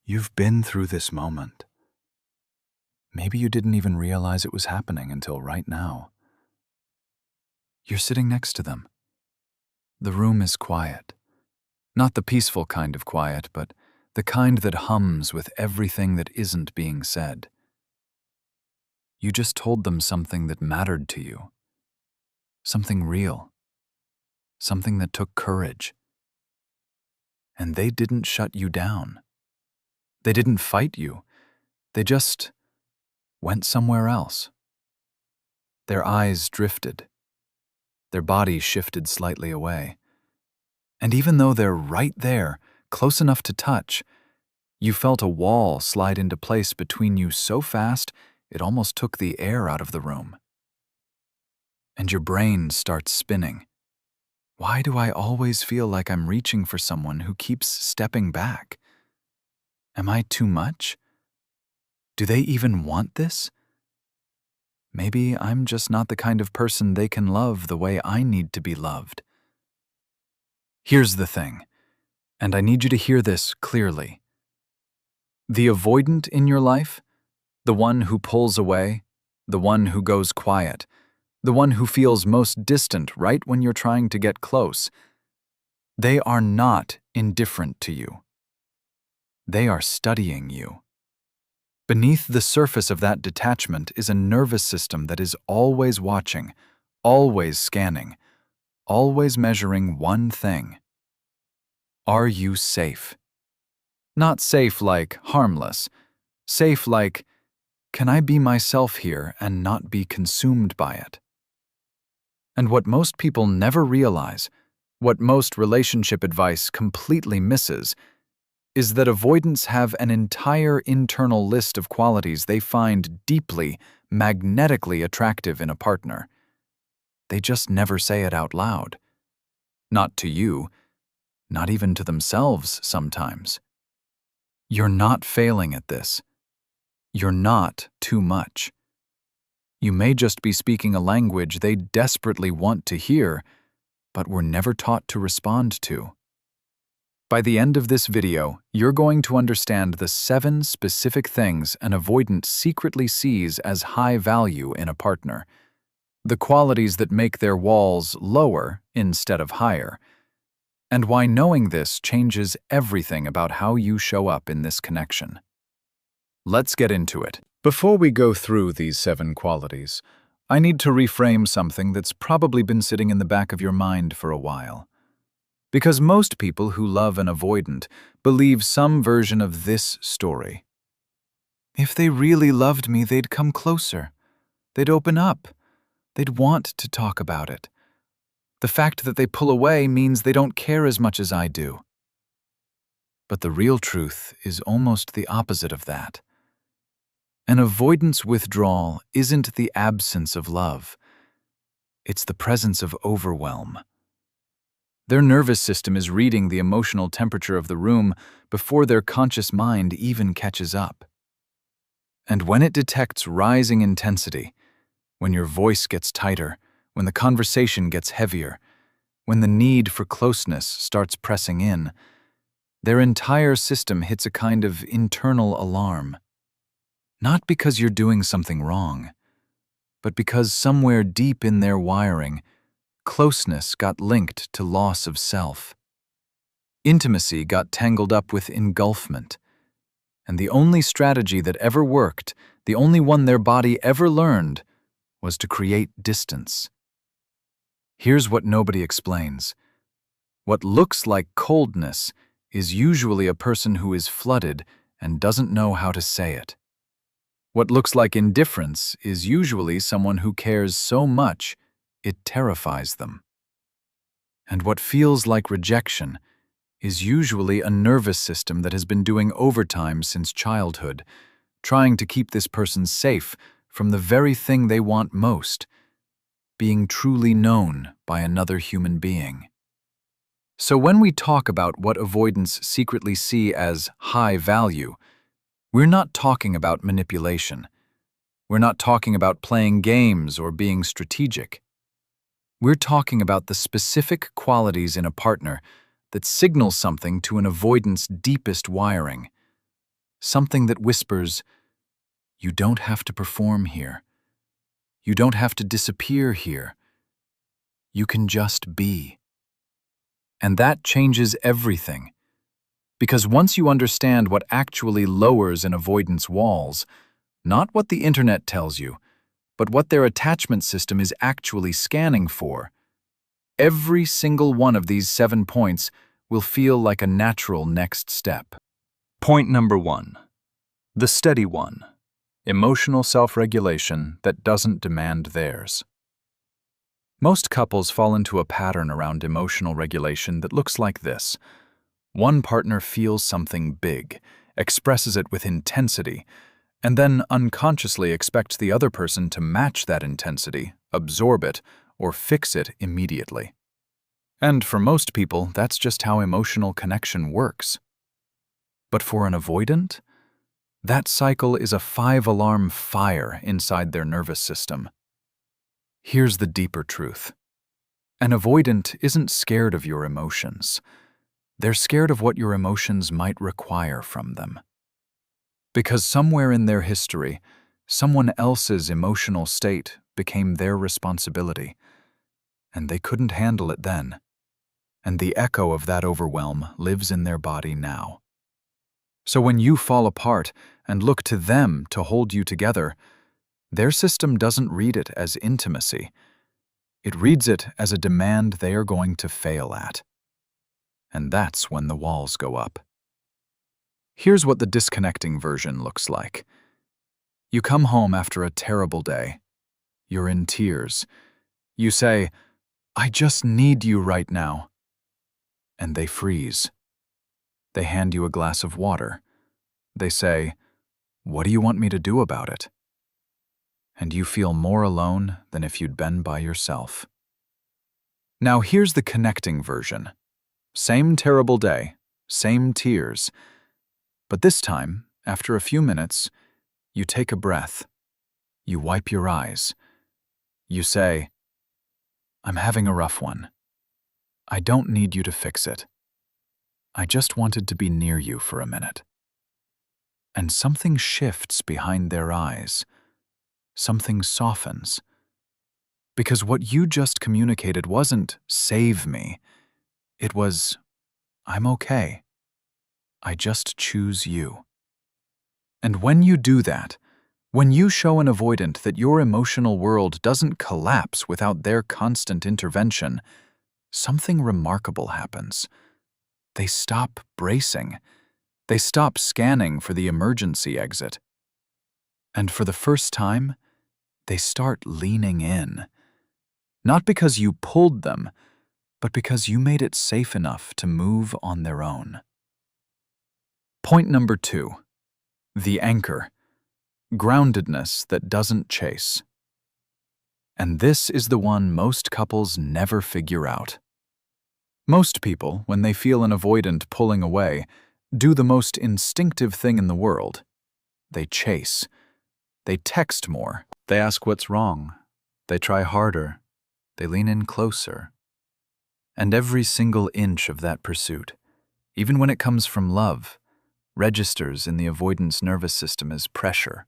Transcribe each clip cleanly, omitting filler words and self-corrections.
You've been through this moment. Maybe you didn't even realize it was happening until right now. You're sitting next to them. The room is quiet. Not the peaceful kind of quiet, but the kind that hums with everything that isn't being said. You just told them something that mattered to you. Something real. Something that took courage. And they didn't shut you down. They didn't fight you. They just went somewhere else. Their eyes drifted. Their bodies shifted slightly away. And even though they're right there, close enough to touch, you felt a wall slide into place between you so fast it almost took the air out of the room. And your brain starts spinning. Why do I always feel like I'm reaching for someone who keeps stepping back? Am I too much? Do they even want this? Maybe I'm just not the kind of person they can love the way I need to be loved. Here's the thing, and I need you to hear this clearly. The avoidant in your life, the one who pulls away, the one who goes quiet, the one who feels most distant right when you're trying to get close, they are not indifferent to you. They are studying you. Beneath the surface of that detachment is a nervous system that is always watching, always scanning, always measuring one thing. Are you safe? Not safe like harmless. Safe like, can I be myself here and not be consumed by it? And what most people never realize, what most relationship advice completely misses, is that avoidants have an entire internal list of qualities they find deeply, magnetically attractive in a partner. They just never say it out loud. Not to you, not even to themselves sometimes. You're not failing at this. You're not too much. You may just be speaking a language they desperately want to hear, but were never taught to respond to. By the end of this video, you're going to understand the 7 specific things an avoidant secretly sees as high value in a partner, the qualities that make their walls lower instead of higher, and why knowing this changes everything about how you show up in this connection. Let's get into it. Before we go through these 7 qualities, I need to reframe something that's probably been sitting in the back of your mind for a while. Because most people who love an avoidant believe some version of this story. If they really loved me, they'd come closer. They'd open up. They'd want to talk about it. The fact that they pull away means they don't care as much as I do. But the real truth is almost the opposite of that. An avoidance withdrawal isn't the absence of love. It's the presence of overwhelm. Their nervous system is reading the emotional temperature of the room before their conscious mind even catches up. And when it detects rising intensity, when your voice gets tighter, when the conversation gets heavier, when the need for closeness starts pressing in, their entire system hits a kind of internal alarm. Not because you're doing something wrong, but because somewhere deep in their wiring, closeness got linked to loss of self. Intimacy got tangled up with engulfment. And the only strategy that ever worked, the only one their body ever learned, was to create distance. Here's what nobody explains. What looks like coldness is usually a person who is flooded and doesn't know how to say it. What looks like indifference is usually someone who cares so much it terrifies them. And what feels like rejection is usually a nervous system that has been doing overtime since childhood, trying to keep this person safe from the very thing they want most, being truly known by another human being. So when we talk about what avoidants secretly see as high value, we're not talking about manipulation. We're not talking about playing games or being strategic. We're talking about the specific qualities in a partner that signal something to an avoidant's deepest wiring, Something that whispers, "You don't have to perform here. You don't have to disappear here. You can just be." And that changes everything. Because once you understand what actually lowers an avoidance walls, not what the internet tells you, but what their attachment system is actually scanning for, every single one of these 7 points will feel like a natural next step. Point number 1. The steady one. Emotional self-regulation that doesn't demand theirs. Most couples fall into a pattern around emotional regulation that looks like this. One partner feels something big, expresses it with intensity, and then unconsciously expects the other person to match that intensity, absorb it, or fix it immediately. And for most people, that's just how emotional connection works. But for an avoidant, that cycle is a 5-alarm fire inside their nervous system. Here's the deeper truth. An avoidant isn't scared of your emotions. They're scared of what your emotions might require from them. Because somewhere in their history, someone else's emotional state became their responsibility, and they couldn't handle it then. And the echo of that overwhelm lives in their body now. So when you fall apart and look to them to hold you together, their system doesn't read it as intimacy. It reads it as a demand they are going to fail at. And that's when the walls go up. Here's what the disconnecting version looks like. You come home after a terrible day. You're in tears. You say, "I just need you right now." And they freeze. They hand you a glass of water. They say, "What do you want me to do about it?" And you feel more alone than if you'd been by yourself. Now here's the connecting version. Same terrible day, same tears. But this time, after a few minutes, you take a breath. You wipe your eyes. You say, "I'm having a rough one. I don't need you to fix it. I just wanted to be near you for a minute." And something shifts behind their eyes. Something softens. Because what you just communicated wasn't "save me." It was, "I'm okay. I just choose you." And when you do that, when you show an avoidant that your emotional world doesn't collapse without their constant intervention, something remarkable happens. They stop bracing. They stop scanning for the emergency exit. And for the first time, they start leaning in. Not because you pulled them, but because you made it safe enough to move on their own. Point number 2. The anchor. Groundedness that doesn't chase. And this is the one most couples never figure out. Most people, when they feel an avoidant pulling away, do the most instinctive thing in the world. They chase. They text more. They ask what's wrong. They try harder. They lean in closer. And every single inch of that pursuit, even when it comes from love, registers in the avoidance nervous system as pressure,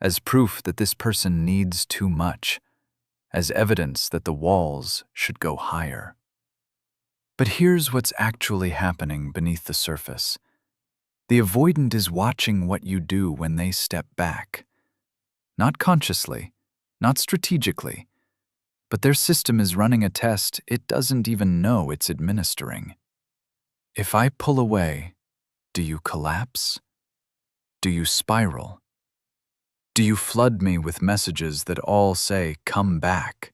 as proof that this person needs too much, as evidence that the walls should go higher. But here's what's actually happening beneath the surface. The avoidant is watching what you do when they step back. Not consciously, not strategically, but their system is running a test it doesn't even know it's administering. If I pull away, do you collapse? Do you spiral? Do you flood me with messages that all say, "Come back"?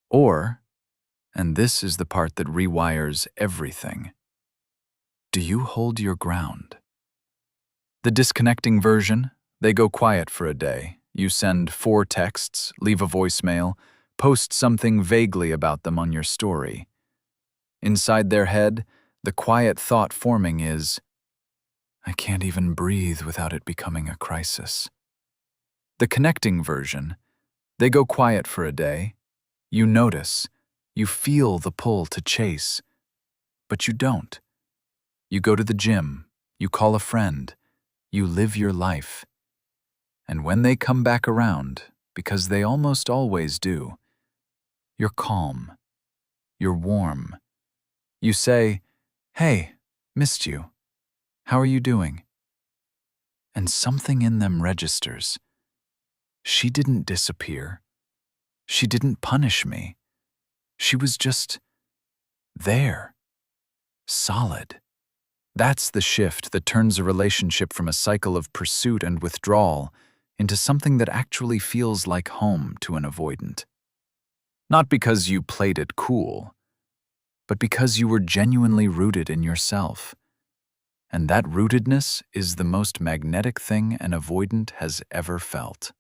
Or, and this is the part that rewires everything, do you hold your ground? The disconnecting version, they go quiet for a day. You send 4 texts, leave a voicemail, post something vaguely about them on your story. Inside their head, the quiet thought forming is, "I can't even breathe without it becoming a crisis." The connecting version, they go quiet for a day. You notice, you feel the pull to chase, but you don't. You go to the gym, you call a friend, You live your life. And when they come back around, because they almost always do, you're calm. You're warm. You say, "Hey, missed you. How are you doing?" And something in them registers. She didn't disappear. She didn't punish me. She was just there. Solid. That's the shift that turns a relationship from a cycle of pursuit and withdrawal into something that actually feels like home to an avoidant. Not because you played it cool, but because you were genuinely rooted in yourself. And that rootedness is the most magnetic thing an avoidant has ever felt.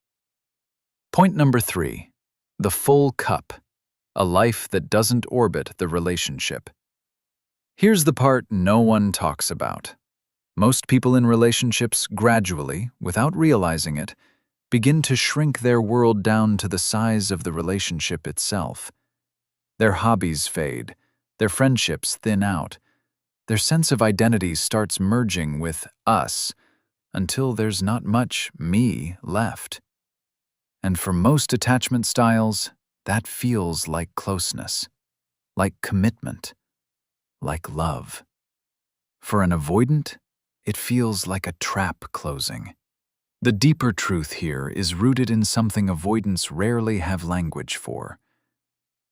Point number 3, the full cup, a life that doesn't orbit the relationship. Here's the part no one talks about. Most people in relationships gradually, without realizing it, begin to shrink their world down to the size of the relationship itself. Their hobbies fade, their friendships thin out, their sense of identity starts merging with us until there's not much me left. And for most attachment styles, that feels like closeness, like commitment, like love. For an avoidant, it feels like a trap closing. The deeper truth here is rooted in something avoidants rarely have language for.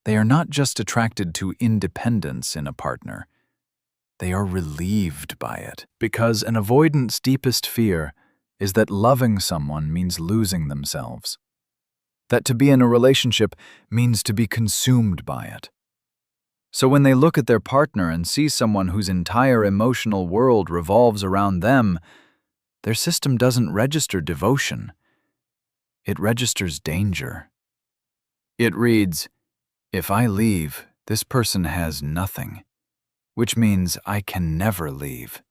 They are not just attracted to independence in a partner. They are relieved by it, because an avoidant's deepest fear is that loving someone means losing themselves. That to be in a relationship means to be consumed by it. So when they look at their partner and see someone whose entire emotional world revolves around them, their system doesn't register devotion. It registers danger. It reads, "If I leave, this person has nothing, which means I can never leave,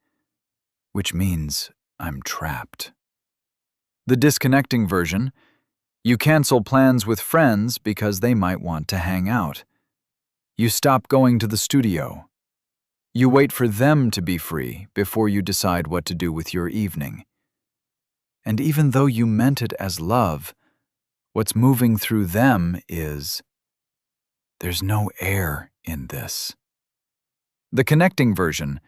which means I'm trapped." The disconnecting version: you cancel plans with friends because they might want to hang out. You stop going to the studio. You wait for them to be free before you decide what to do with your evening. And even though you meant it as love, what's moving through them is, "There's no air in this." The connecting version: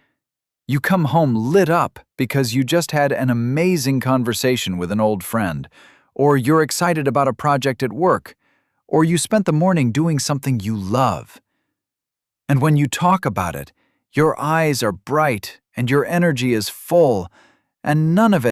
you come home lit up because you just had an amazing conversation with an old friend, or you're excited about a project at work, or you spent the morning doing something you love. And when you talk about it, your eyes are bright and your energy is full, and none of it